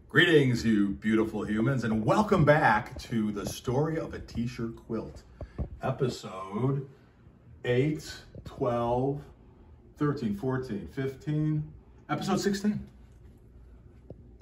Greetings, you beautiful humans, and welcome back to the story of a t-shirt quilt. Episode 8, 12, 13, 14, 15, episode 16.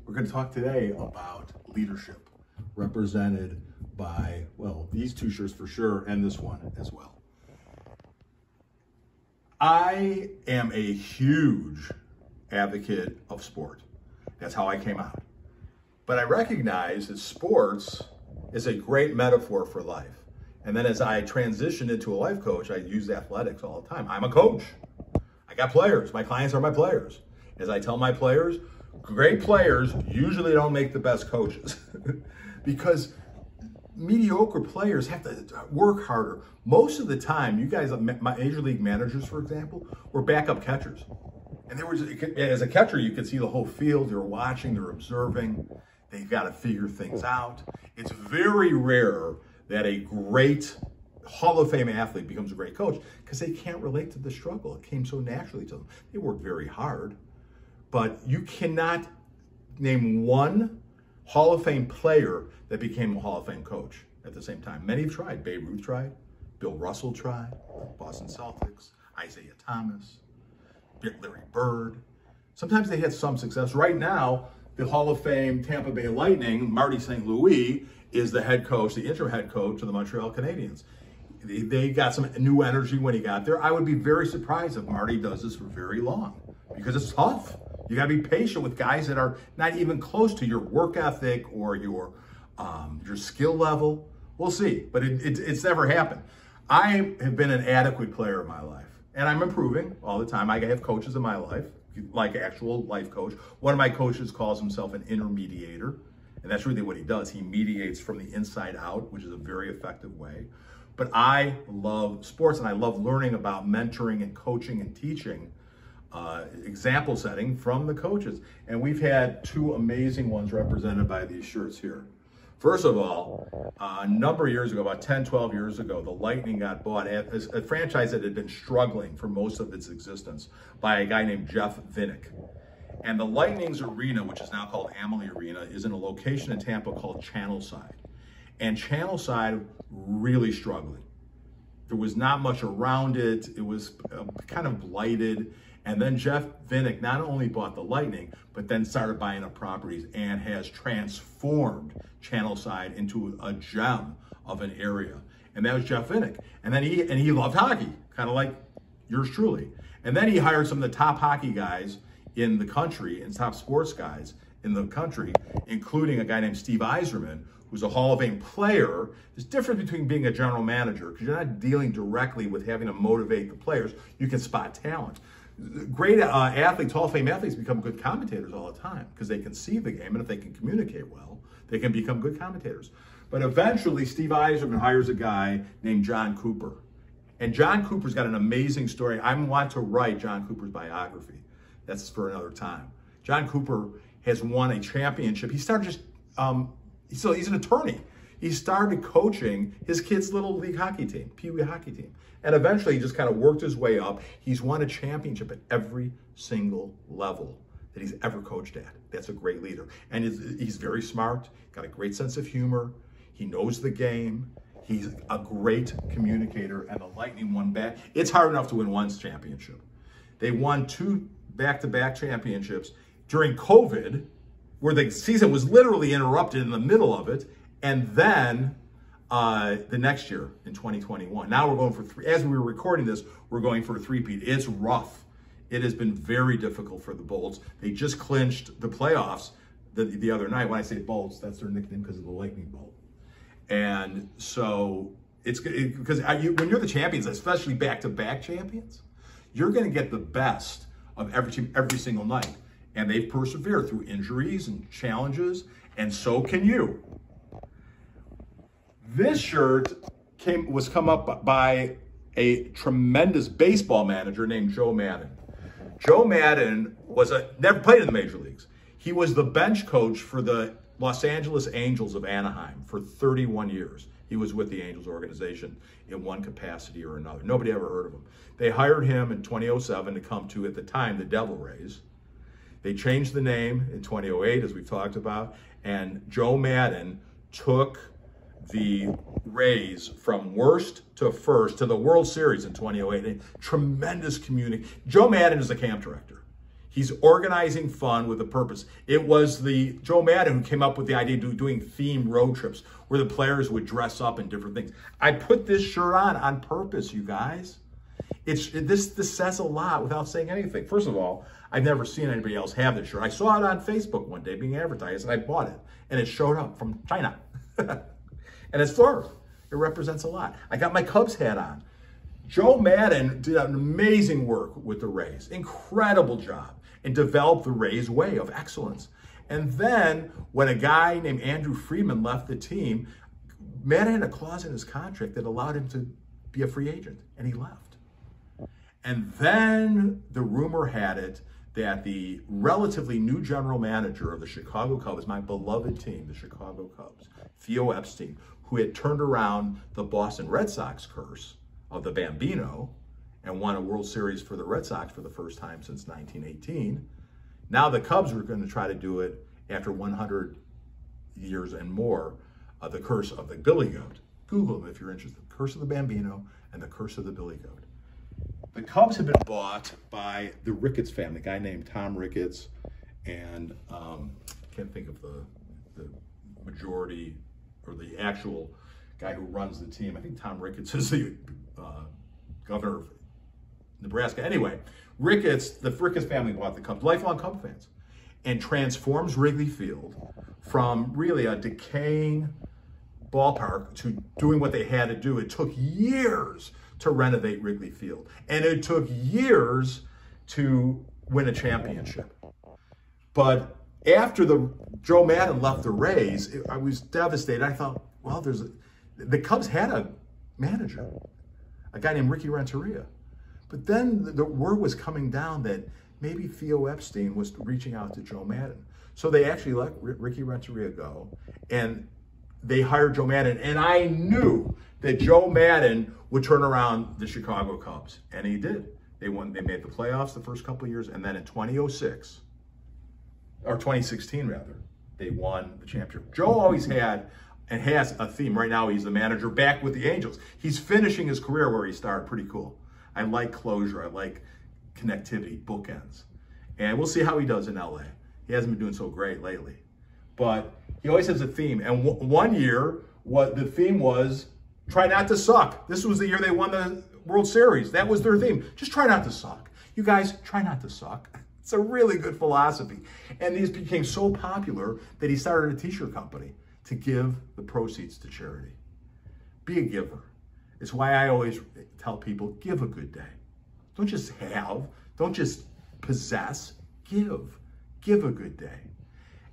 We're going to talk today about leadership, represented by, well, these two shirts for sure, and this one as well. I am a huge advocate of sport. That's how I came out. But I recognize that sports is a great metaphor for life. And then as I transitioned into a life coach, I use athletics all the time. I'm a coach. I got players. My clients are my players. As I tell my players, great players usually don't make the best coaches because mediocre players have to work harder. Most of the time, you guys, my major league managers, for example, were backup catchers. And there was, as a catcher, you could see the whole field. They're watching, they're observing. They've got to figure things out. It's very rare that a great Hall of Fame athlete becomes a great coach because they can't relate to the struggle. It came so naturally to them. They worked very hard, but you cannot name one Hall of Fame player that became a Hall of Fame coach at the same time. Many have tried. Babe Ruth tried. Bill Russell tried. Boston Celtics. Isaiah Thomas. Larry Bird. Sometimes they had some success. Right now, the Hall of Fame Tampa Bay Lightning, Marty St. Louis, is the head coach, the interim head coach of the Montreal Canadiens. They got some new energy when he got there. I would be very surprised if Marty does this for very long because it's tough. You got to be patient with guys that are not even close to your work ethic or your skill level. We'll see, but it's never happened. I have been an adequate player in my life, and I'm improving all the time. I have coaches in my life, like actual life coach. One of my coaches calls himself an intermediator, and that's really what he does. He mediates from the inside out, which is a very effective way. But I love sports, and I love learning about mentoring and coaching and teaching, example setting from the coaches. And we've had two amazing ones represented by these shirts here. First of all, a number of years ago, about 10, 12 years ago, the Lightning got bought at a franchise that had been struggling for most of its existence by a guy named Jeff Vinik. And the Lightning's arena, which is now called Amalie Arena, is in a location in Tampa called Channelside. And Channelside really struggling. There was not much around it. It was kind of blighted. And then Jeff Vinik not only bought the Lightning, but then started buying up properties and has transformed Channelside into a gem of an area. And that was Jeff Vinik. And then he loved hockey, kind of like yours truly. And then he hired some of the top hockey guys in the country and top sports guys in the country, including a guy named Steve Yzerman, who's a Hall of Fame player. There's a difference between being a general manager because you're not dealing directly with having to motivate the players. You can spot talent. Great athletes, Hall of Fame athletes, become good commentators all the time because they can see the game, and if they can communicate well, they can become good commentators. But eventually, Steve Yzerman hires a guy named John Cooper. And John Cooper's got an amazing story. I want to write John Cooper's biography. That's for another time. John Cooper has won a championship. He started just, he's an attorney. He started coaching his kid's little league hockey team, Pee Wee hockey team. And eventually he just kind of worked his way up. He's won a championship at every single level that he's ever coached at. That's a great leader. And he's very smart, got a great sense of humor. He knows the game. He's a great communicator, and the Lightning won back. It's hard enough to win one championship. They won 2 back-to-back championships during COVID, where the season was literally interrupted in the middle of it, and then the next year in 2021. Now we're going for 3. As we were recording this, we're going for a 3-peat. It's rough. It has been very difficult for the Bolts. They just clinched the playoffs the other night. When I say Bolts, that's their nickname because of the Lightning Bolt. And so it's because when you're the champions, especially back-to-back champions, you're going to get the best of every team every single night. And they've persevered through injuries and challenges, and so can you. This shirt was come up by a tremendous baseball manager named Joe Maddon. Joe Maddon never played in the major leagues. He was the bench coach for the Los Angeles Angels of Anaheim for 31 years. He was with the Angels organization in one capacity or another. Nobody ever heard of him. They hired him in 2007 to come to, at the time, the Devil Rays. They changed the name in 2008, as we've talked about, and Joe Maddon took the Rays from worst to first to the World Series in 2008. And tremendous community. Joe Maddon is the camp director. He's organizing fun with a purpose. It was the Joe Maddon who came up with the idea of doing themed road trips where the players would dress up in different things. I put this shirt on purpose, you guys. This says a lot without saying anything. First of all, I've never seen anybody else have this shirt. I saw it on Facebook one day being advertised, and I bought it. And it showed up from China. And it's fur. It represents a lot. I got my Cubs hat on. Joe Maddon did an amazing work with the Rays. Incredible job. And developed the Rays way of excellence. And then when a guy named Andrew Friedman left the team, Maddon had a clause in his contract that allowed him to be a free agent, and he left. And then the rumor had it that the relatively new general manager of the Chicago Cubs, my beloved team, the Chicago Cubs, Theo Epstein, who had turned around the Boston Red Sox curse of the Bambino and won a World Series for the Red Sox for the first time since 1918. Now the Cubs were going to try to do it after 100 years and more of the curse of the Billy Goat. Google them if you're interested. The Curse of the Bambino and the Curse of the Billy Goat. The Cubs have been bought by the Ricketts family, a guy named Tom Ricketts, and can't think of the majority or the actual guy who runs the team. I think Tom Ricketts is the governor of Nebraska. Anyway, the Ricketts family bought the Cubs, lifelong Cub fans, and transforms Wrigley Field from really a decaying ballpark to doing what they had to do. It took years to renovate Wrigley Field, and it took years to win a championship. But after Joe Maddon left the Rays, I was devastated. I thought, well, the Cubs had a manager, a guy named Ricky Renteria. But then the word was coming down that maybe Theo Epstein was reaching out to Joe Maddon. So they actually let Ricky Renteria go, and they hired Joe Maddon. And I knew that Joe Maddon would turn around the Chicago Cubs, and he did. They made the playoffs the first couple of years, and then in 2006, or 2016 rather, they won the championship. Joe always had and has a theme. Right now, he's the manager back with the Angels. He's finishing his career where he started. Pretty cool. I like closure. I like connectivity, bookends. And we'll see how he does in LA. He hasn't been doing so great lately. But he always has a theme. And one year, what the theme was, try not to suck. This was the year they won the World Series. That was their theme. Just try not to suck. You guys, try not to suck. It's a really good philosophy. And these became so popular that he started a t-shirt company to give the proceeds to charity. Be a giver. It's why I always tell people, give a good day. Don't just have, don't just possess, give. Give a good day.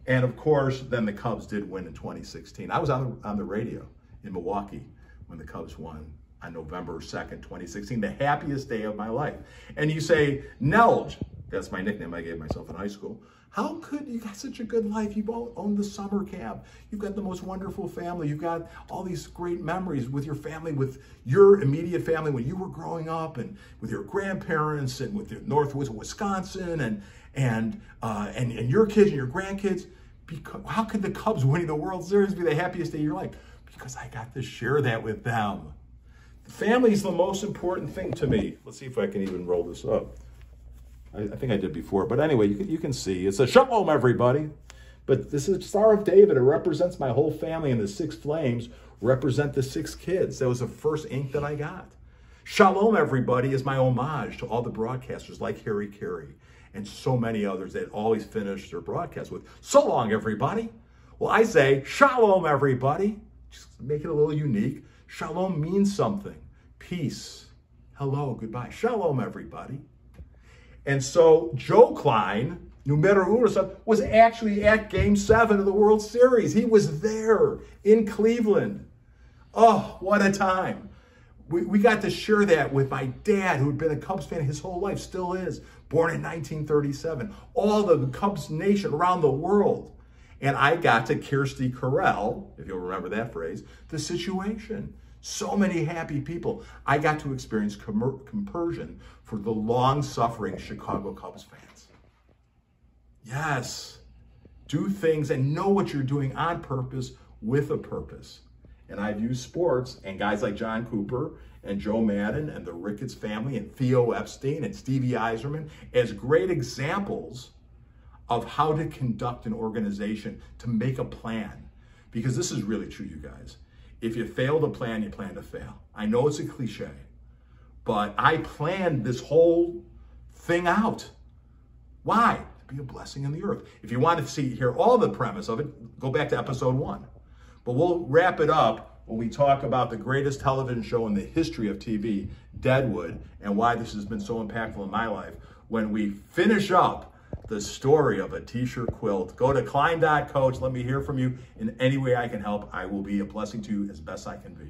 And of course, then the Cubs did win in 2016. I was on the radio in Milwaukee when the Cubs won on November 2nd, 2016, the happiest day of my life. And you say, Nelge, that's my nickname I gave myself in high school. How could you got such a good life? You own the summer camp. You've got the most wonderful family. You've got all these great memories with your family, with your immediate family when you were growing up, and with your grandparents, and with the Northwoods of Wisconsin, and your kids and your grandkids. How could the Cubs winning the World Series be the happiest day of your life? Because I got to share that with them. Family is the most important thing to me. Let's see if I can even roll this up. I think I did before, but anyway, you can see. It's a shalom, everybody. But this is Star of David. It represents my whole family, and the 6 flames represent the 6 kids. That was the first ink that I got. Shalom, everybody, is my homage to all the broadcasters like Harry Carey and so many others that always finish their broadcast with, so long, everybody. Well, I say, shalom, everybody. Just make it a little unique. Shalom means something. Peace. Hello, goodbye. Shalom, everybody. And so Joe Klein, numero uno, was actually at Game 7 of the World Series. He was there in Cleveland. Oh, what a time. We got to share that with my dad, who had been a Cubs fan his whole life, still is, born in 1937. All the Cubs nation around the world. And I got to Kirsty Corral, if you'll remember that phrase, the situation. So many happy people. I got to experience compersion for the long-suffering Chicago Cubs fans. Yes. Do things and know what you're doing on purpose with a purpose. And I've used sports and guys like John Cooper and Joe Maddon and the Ricketts family and Theo Epstein and Stevie Eiserman as great examples of how to conduct an organization, to make a plan. Because this is really true, you guys. If you fail to plan, you plan to fail. I know it's a cliche, but I planned this whole thing out. Why? To be a blessing in the earth. If you want to hear all the premise of it, go back to episode 1. But we'll wrap it up when we talk about the greatest television show in the history of TV, Deadwood, and why this has been so impactful in my life, when we finish up the story of a t-shirt quilt. Go to Klein.coach. Let me hear from you in any way I can help. I will be a blessing to you as best I can be.